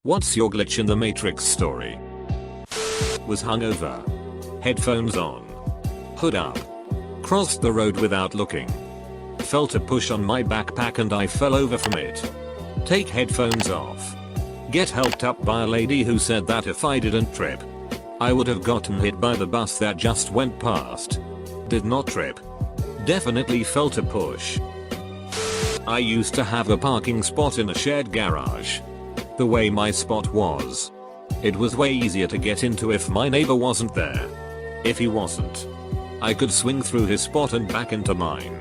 What's your glitch in the Matrix story? Was hungover. Headphones on. Hood up. Crossed the road without looking. Felt a push on my backpack and I fell over from it. Take headphones off. Get helped up by a lady who said that if I didn't trip, I would have gotten hit by the bus that just went past. Did not trip. Definitely felt a push. I used to have a parking spot in a shared garage. The way my spot was, it was way easier to get into if my neighbor wasn't there. If he wasn't, I could swing through his spot and back into mine.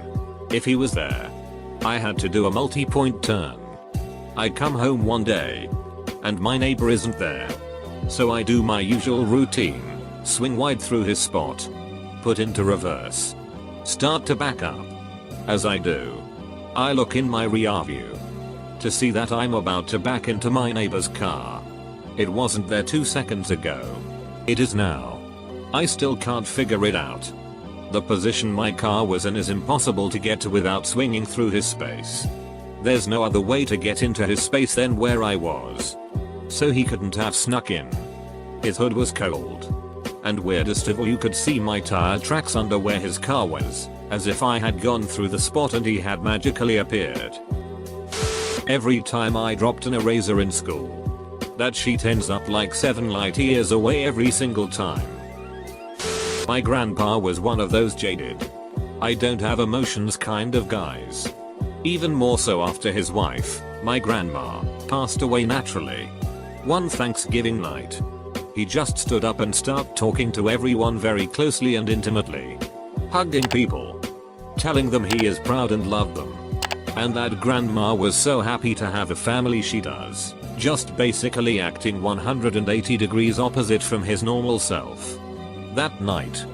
If he was there, I had to do a multi-point turn. I come home one day, and my neighbor isn't there. So I do my usual routine, swing wide through his spot, put into reverse, start to back up. As I do, I look in my rear view to see that I'm about to back into my neighbor's car. It wasn't there 2 seconds ago. It is now. I still can't figure it out. The position my car was in is impossible to get to without swinging through his space. There's no other way to get into his space than where I was. So he couldn't have snuck in. His hood was cold. And weirdest of all, you could see my tire tracks under where his car was, as if I had gone through the spot and he had magically appeared. Every time I dropped an eraser in school, that sheet ends up like 7 light years away every single time. My grandpa was one of those jaded, I don't have emotions kind of guys. Even more so after his wife, my grandma, passed away naturally. One Thanksgiving night, he just stood up and started talking to everyone very closely and intimately. Hugging people. Telling them he is proud and loved them. And that grandma was so happy to have a family she does, just basically acting 180 degrees opposite from his normal self. That night,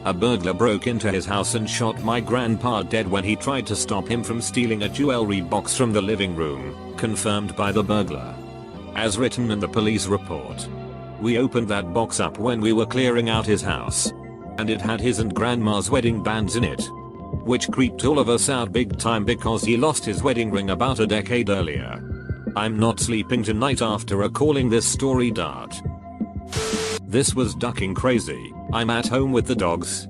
a burglar broke into his house and shot my grandpa dead when he tried to stop him from stealing a jewelry box from the living room, confirmed by the burglar. As written in the police report. We opened that box up when we were clearing out his house. And it had his and grandma's wedding bands in it. Which creeped all of us out big time because he lost his wedding ring about a decade earlier. I'm not sleeping tonight after recalling this story. This was ducking crazy. I'm at home with the dogs.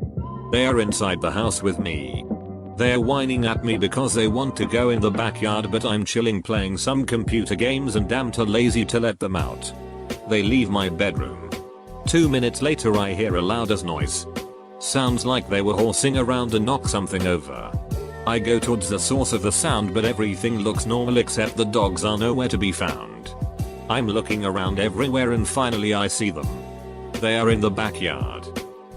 They are inside the house with me. They're whining at me because they want to go in the backyard, but I'm chilling playing some computer games and damn too lazy to let them out. They leave my bedroom. 2 minutes later I hear a loud as noise. Sounds like they were horsing around and knock something over. I go towards the source of the sound, but everything looks normal except the dogs are nowhere to be found. I'm looking around everywhere and finally I see them. They are in the backyard.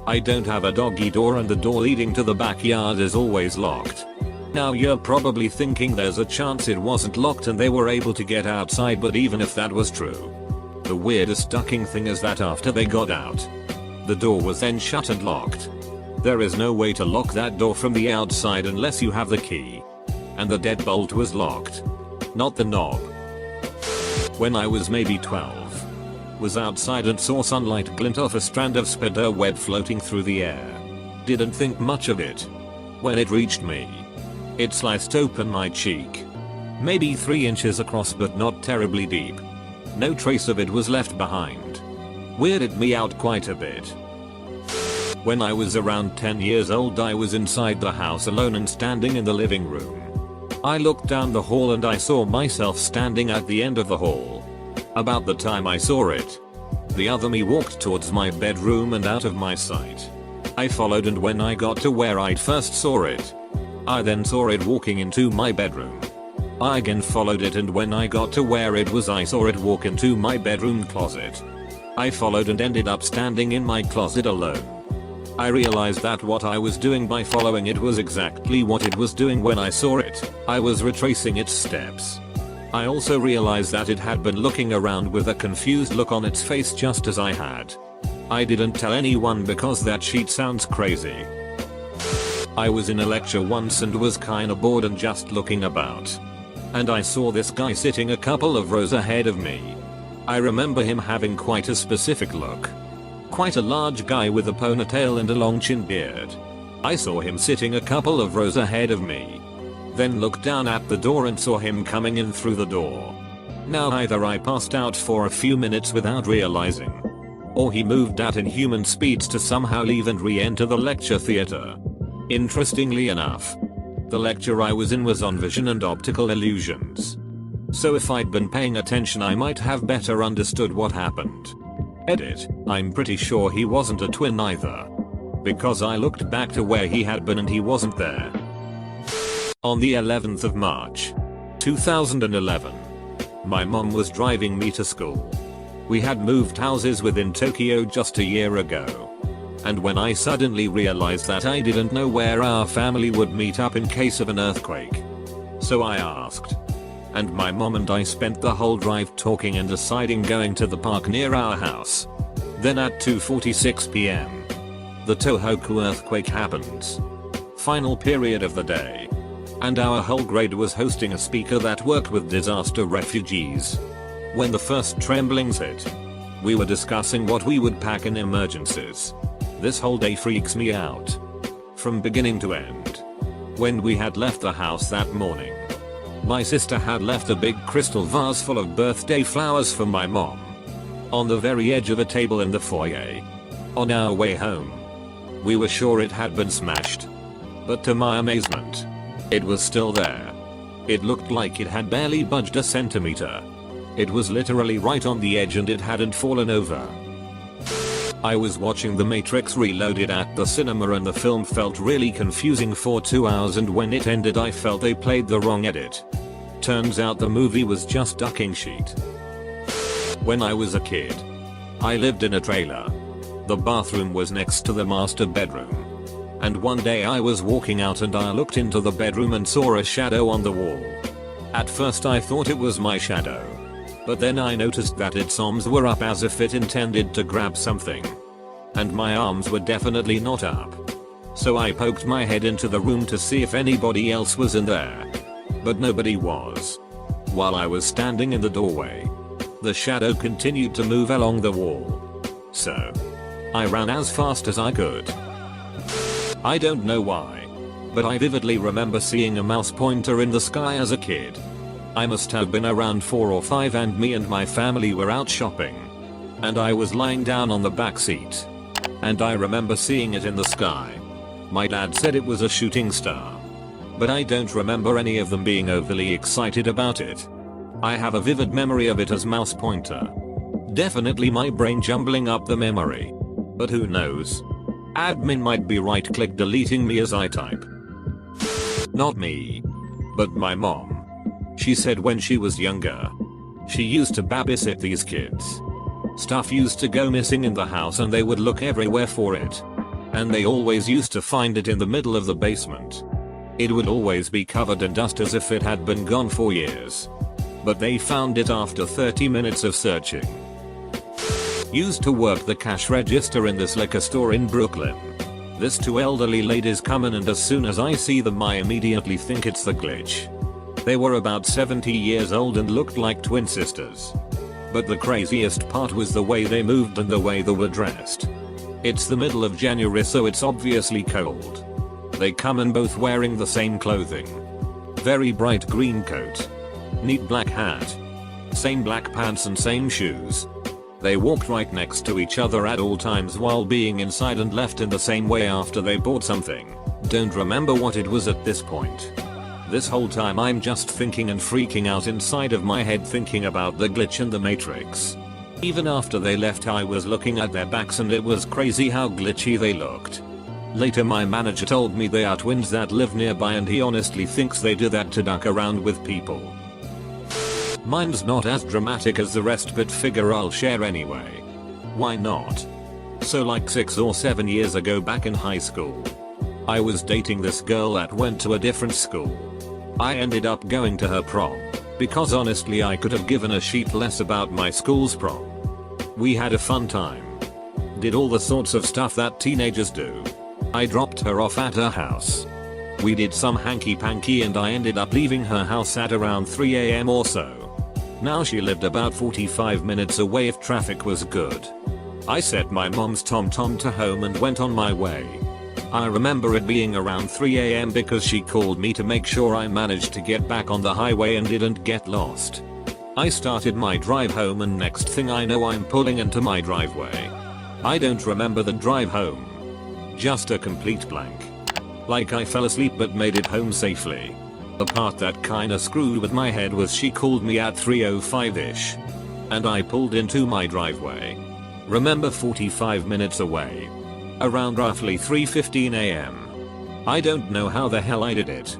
I don't have a doggy door and the door leading to the backyard is always locked. Now you're probably thinking there's a chance it wasn't locked and they were able to get outside, but even if that was true, the weirdest ducking thing is that after they got out, the door was then shut and locked. There is no way to lock that door from the outside unless you have the key. And the deadbolt was locked. Not the knob. When I was maybe 12. Was outside and saw sunlight glint off a strand of spider web floating through the air. Didn't think much of it. When it reached me, it sliced open my cheek. Maybe 3 inches across but not terribly deep. No trace of it was left behind. Weirded me out quite a bit. When I was around 10 years old, I was inside the house alone and standing in the living room. I looked down the hall and I saw myself standing at the end of the hall. About the time I saw it, the other me walked towards my bedroom and out of my sight. I followed, and when I got to where I'd first saw it, I then saw it walking into my bedroom. I again followed it, and when I got to where it was I saw it walk into my bedroom closet. I followed and ended up standing in my closet alone. I realized that what I was doing by following it was exactly what it was doing when I saw it. I was retracing its steps. I also realized that it had been looking around with a confused look on its face just as I had. I didn't tell anyone because that sheet sounds crazy. I was in a lecture once and was kinda bored and just looking about. And I saw this guy sitting a couple of rows ahead of me. I remember him having quite a specific look. Quite a large guy with a ponytail and a long chin beard. I saw him sitting a couple of rows ahead of me. Then looked down at the door and saw him coming in through the door. Now either I passed out for a few minutes without realizing, or he moved at inhuman speeds to somehow leave and re-enter the lecture theater. Interestingly enough, the lecture I was in was on vision and optical illusions. So if I'd been paying attention I might have better understood what happened. Edit, I'm pretty sure he wasn't a twin either, because I looked back to where he had been and he wasn't there. On the 11th of March, 2011, my mom was driving me to school. We had moved houses within Tokyo just a year ago. And when I suddenly realized that I didn't know where our family would meet up in case of an earthquake. So I asked. And my mom and I spent the whole drive talking and deciding going to the park near our house. Then at 2:46 PM, the Tohoku earthquake happens. Final period of the day. And our whole grade was hosting a speaker that worked with disaster refugees. When the first tremblings hit, we were discussing what we would pack in emergencies. This whole day freaks me out. From beginning to end. When we had left the house that morning, my sister had left a big crystal vase full of birthday flowers for my mom on the very edge of a table in the foyer. On our way home, we were sure it had been smashed. But to my amazement, it was still there. It looked like it had barely budged a centimeter. It was literally right on the edge and it hadn't fallen over. I was watching The Matrix Reloaded at the cinema and the film felt really confusing for 2 hours, and when it ended I felt they played the wrong edit. Turns out the movie was just ducking sheet. When I was a kid, I lived in a trailer. The bathroom was next to the master bedroom. And one day I was walking out and I looked into the bedroom and saw a shadow on the wall. At first I thought it was my shadow. But then I noticed that its arms were up as if it intended to grab something. And my arms were definitely not up. So I poked my head into the room to see if anybody else was in there. But nobody was. While I was standing in the doorway, the shadow continued to move along the wall. So I ran as fast as I could. I don't know why, but I vividly remember seeing a mouse pointer in the sky as a kid. I must have been around 4 or 5 and me and my family were out shopping. And I was lying down on the back seat. And I remember seeing it in the sky. My dad said it was a shooting star. But I don't remember any of them being overly excited about it. I have a vivid memory of it as mouse pointer. Definitely my brain jumbling up the memory. But who knows? Admin might be right-click deleting me as I type. Not me, but my mom. She said when she was younger, she used to babysit these kids. Stuff used to go missing in the house and they would look everywhere for it. And they always used to find it in the middle of the basement. It would always be covered in dust as if it had been gone for years. But they found it after 30 minutes of searching. Used to work the cash register in this liquor store in Brooklyn. This 2 elderly ladies come in and as soon as I see them I immediately think it's the glitch. They were about 70 years old and looked like twin sisters. But the craziest part was the way they moved and the way they were dressed. It's the middle of January so it's obviously cold. They come in both wearing the same clothing. Very bright green coat. Neat black hat. Same black pants and same shoes. They walked right next to each other at all times while being inside and left in the same way after they bought something. Don't remember what it was at this point. This whole time I'm just thinking and freaking out inside of my head thinking about the glitch in the Matrix. Even after they left I was looking at their backs and it was crazy how glitchy they looked. Later my manager told me they are twins that live nearby and he honestly thinks they do that to duck around with people. Mine's not as dramatic as the rest but figure I'll share anyway. Why not? So like 6 or 7 years ago back in high school, I was dating this girl that went to a different school. I ended up going to her prom, because honestly I could have given a shit less about my school's prom. We had a fun time. Did all the sorts of stuff that teenagers do. I dropped her off at her house. We did some hanky panky and I ended up leaving her house at around 3 AM or so. Now she lived about 45 minutes away if traffic was good. I set my mom's TomTom to home and went on my way. I remember it being around 3 AM because she called me to make sure I managed to get back on the highway and didn't get lost. I started my drive home and next thing I know I'm pulling into my driveway. I don't remember the drive home. Just a complete blank. Like I fell asleep but made it home safely. The part that kinda screwed with my head was she called me at 3:05ish. And I pulled into my driveway. Remember 45 minutes away. Around roughly 3:15 am. I don't know how the hell I did it.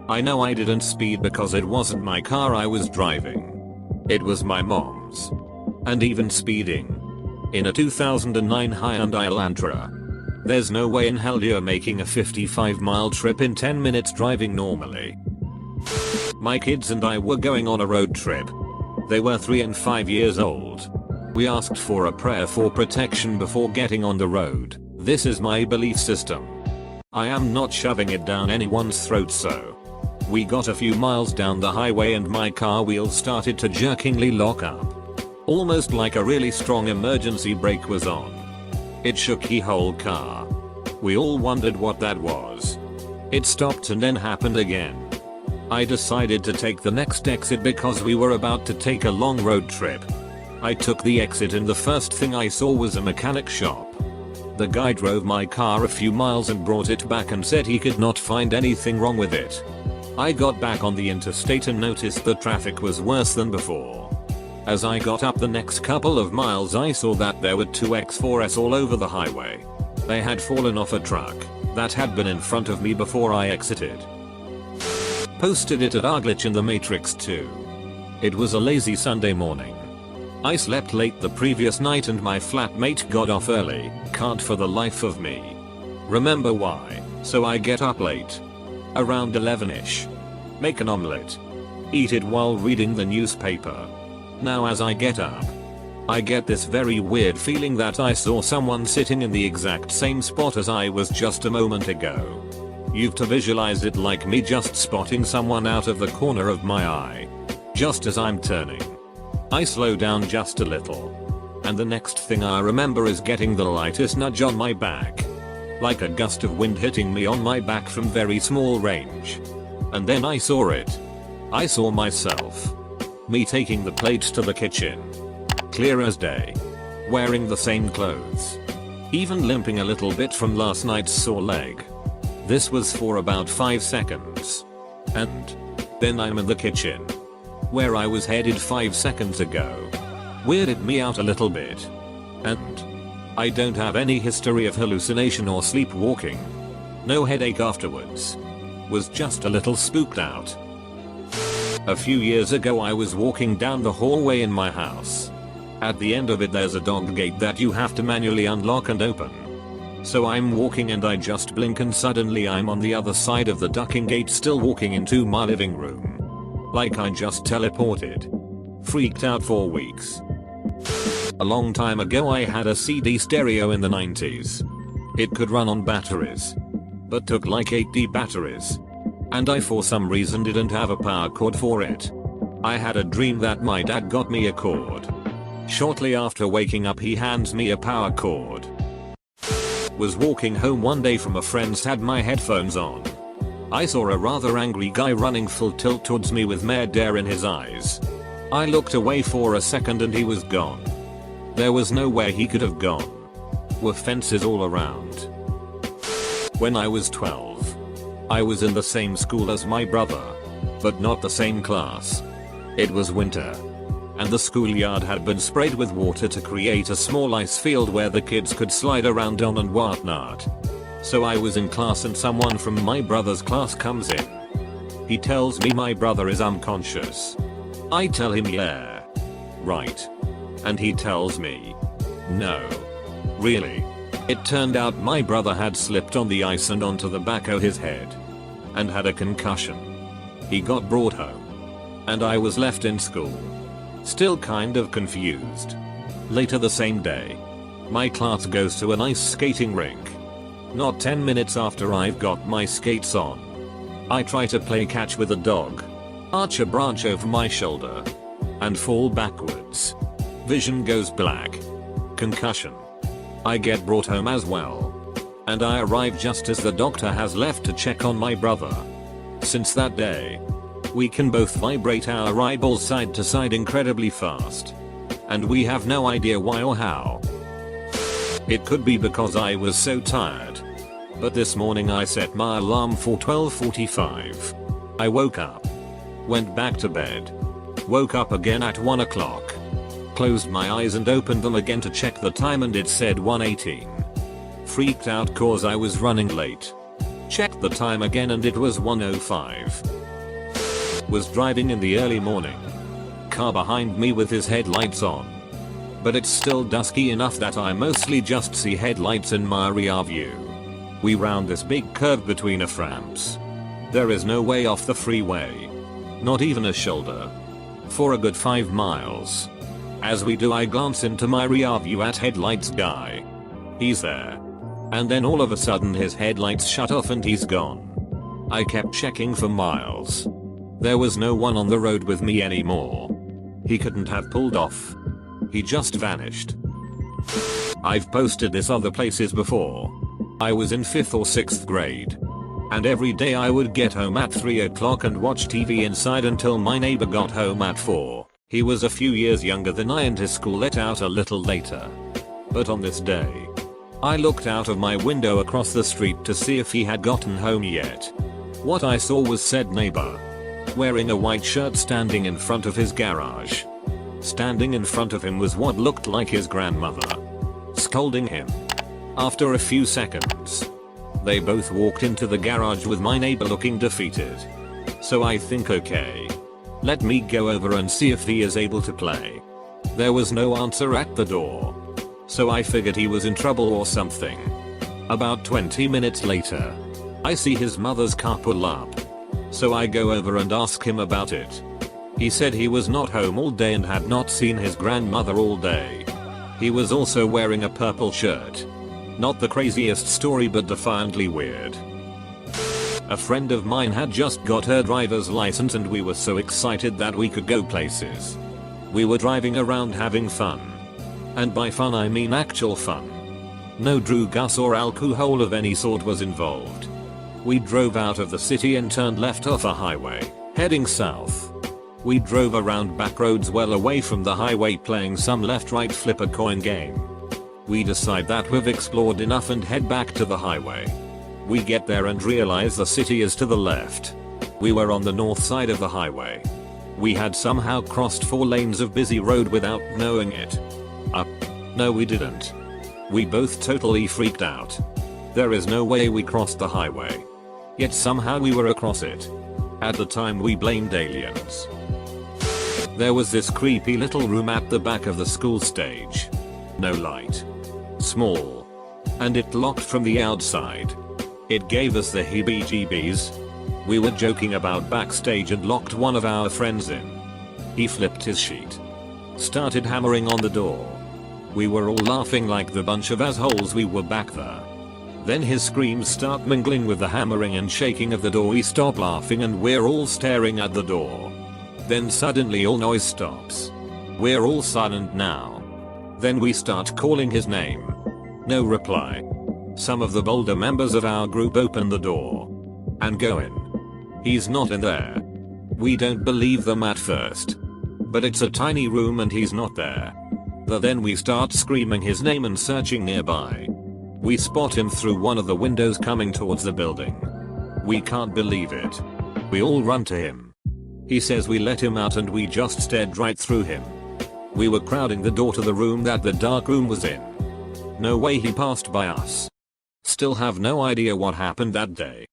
I know I didn't speed because it wasn't my car I was driving. It was my mom's. And even speeding. In a 2009 Hyundai Elantra. There's no way in hell you're making a 55-mile trip in 10 minutes driving normally. My kids and I were going on a road trip. They were 3 and 5 years old. We asked for a prayer for protection before getting on the road. This is my belief system. I am not shoving it down anyone's throat, so. We got a few miles down the highway and my car wheels started to jerkingly lock up. Almost like a really strong emergency brake was on. It shook the whole car. We all wondered what that was. It stopped and then happened again. I decided to take the next exit because we were about to take a long road trip. I took the exit and the first thing I saw was a mechanic shop. The guy drove my car a few miles and brought it back and said he could not find anything wrong with it. I got back on the interstate and noticed the traffic was worse than before. As I got up the next couple of miles I saw that there were two X4s all over the highway. They had fallen off a truck that had been in front of me before I exited. Posted it at rglitch in the Matrix 2. It was a lazy Sunday morning. I slept late the previous night and my flatmate got off early, can't for the life of me remember why, so I get up late. Around 11ish. Make an omelette. Eat it while reading the newspaper. Now as I get up, I get this very weird feeling that I saw someone sitting in the exact same spot as I was just a moment ago. You've to visualize it like me just spotting someone out of the corner of my eye. Just as I'm turning. I slow down just a little. And the next thing I remember is getting the lightest nudge on my back. Like a gust of wind hitting me on my back from very small range. And then I saw it. I saw myself. Me taking the plates to the kitchen. Clear as day. Wearing the same clothes. Even limping a little bit from last night's sore leg. This was for about 5 seconds. And then I'm in the kitchen. Where I was headed 5 seconds ago. Weirded me out a little bit. And I don't have any history of hallucination or sleepwalking. No headache afterwards. Was just a little spooked out. A few years ago I was walking down the hallway in my house. At the end of it there's a dog gate that you have to manually unlock and open. So I'm walking and I just blink and suddenly I'm on the other side of the ducking gate still walking into my living room. Like I just teleported. Freaked out for weeks. A long time ago I had a CD stereo in the 90s. It could run on batteries. But took like 80 batteries. And I for some reason didn't have a power cord for it. I had a dream that my dad got me a cord. Shortly after waking up he hands me a power cord. Was walking home one day from a friend's, had my headphones on. I saw a rather angry guy running full tilt towards me with mad dare in his eyes. I looked away for a second and he was gone. There was nowhere he could have gone. Were fences all around. When I was 12, I was in the same school as my brother, but not the same class. It was winter, and the schoolyard had been sprayed with water to create a small ice field where the kids could slide around on and whatnot. So I was in class and someone from my brother's class comes in. He tells me my brother is unconscious. I tell him yeah. Right. And he tells me, no. Really? It turned out my brother had slipped on the ice and onto the back of his head. And had a concussion. He got brought home. And I was left in school. Still kind of confused. Later the same day, my class goes to an ice skating rink. Not 10 minutes after I've got my skates on. I try to play catch with a dog. Arch a branch over my shoulder. And fall backwards. Vision goes black. Concussion. I get brought home as well. And I arrive just as the doctor has left to check on my brother. Since that day, We can both vibrate our eyeballs side to side incredibly fast. And we have no idea why or how. It could be because I was so tired. But this morning I set my alarm for 12:45. I woke up. Went back to bed. Woke up again at 1 o'clock. Closed my eyes and opened them again to check the time and it said 1:18. Freaked out cause I was running late. Checked the time again and it was 1:05. Was driving in the early morning. Car behind me with his headlights on. But it's still dusky enough that I mostly just see headlights in my rear view. We round this big curve between ramps. There is no way off the freeway. Not even a shoulder. For a good 5 miles. As we do I glance into my rear view at headlights guy. He's there. And then all of a sudden his headlights shut off and he's gone. I kept checking for miles. There was no one on the road with me anymore. He couldn't have pulled off. He just vanished. I've posted this other places before. I was in 5th or 6th grade. And every day I would get home at 3 o'clock and watch TV inside until my neighbor got home at 4. He was a few years younger than I and his school let out a little later. But on this day, I looked out of my window across the street to see if he had gotten home yet. What I saw was said neighbor. Wearing a white shirt standing in front of his garage. Standing in front of him was what looked like his grandmother. Scolding him. After a few seconds, they both walked into the garage with my neighbor looking defeated. So I think okay. Let me go over and see if he is able to play. There was no answer at the door. So I figured he was in trouble or something. About 20 minutes later, I see his mother's car pull up. So I go over and ask him about it. He said he was not home all day and had not seen his grandmother all day. He was also wearing a purple shirt. Not the craziest story but defiantly weird. A friend of mine had just got her driver's license and we were so excited that we could go places. We were driving around having fun. And by fun I mean actual fun. No drugs or alcohol of any sort was involved. We drove out of the city and turned left off a highway, heading south. We drove around back roads well away from the highway playing some left-right flip a coin game. We decide that we've explored enough and head back to the highway. We get there and realize the city is to the left. We were on the north side of the highway. We had somehow crossed 4 lanes of busy road without knowing it. No we didn't. We both totally freaked out. There is no way we crossed the highway. Yet somehow we were across it. At the time we blamed aliens. There was this creepy little room at the back of the school stage. No light. Small. And it locked from the outside. It gave us the heebie-jeebies. We were joking about backstage and locked one of our friends in. He flipped his sheet. Started hammering on the door. We were all laughing like the bunch of assholes we were back there. Then his screams start mingling with the hammering and shaking of the door. We stop laughing and we're all staring at the door. Then suddenly all noise stops. We're all silent now. Then we start calling his name. No reply. Some of the bolder members of our group open the door. And go in. He's not in there. We don't believe them at first. But it's a tiny room and he's not there. Then we start screaming his name and searching nearby. We spot him through one of the windows coming towards the building. We can't believe it. We all run to him. He says we let him out and we just stared right through him. We were crowding the door to the room that the dark room was in. No way he passed by us. Still have no idea what happened that day.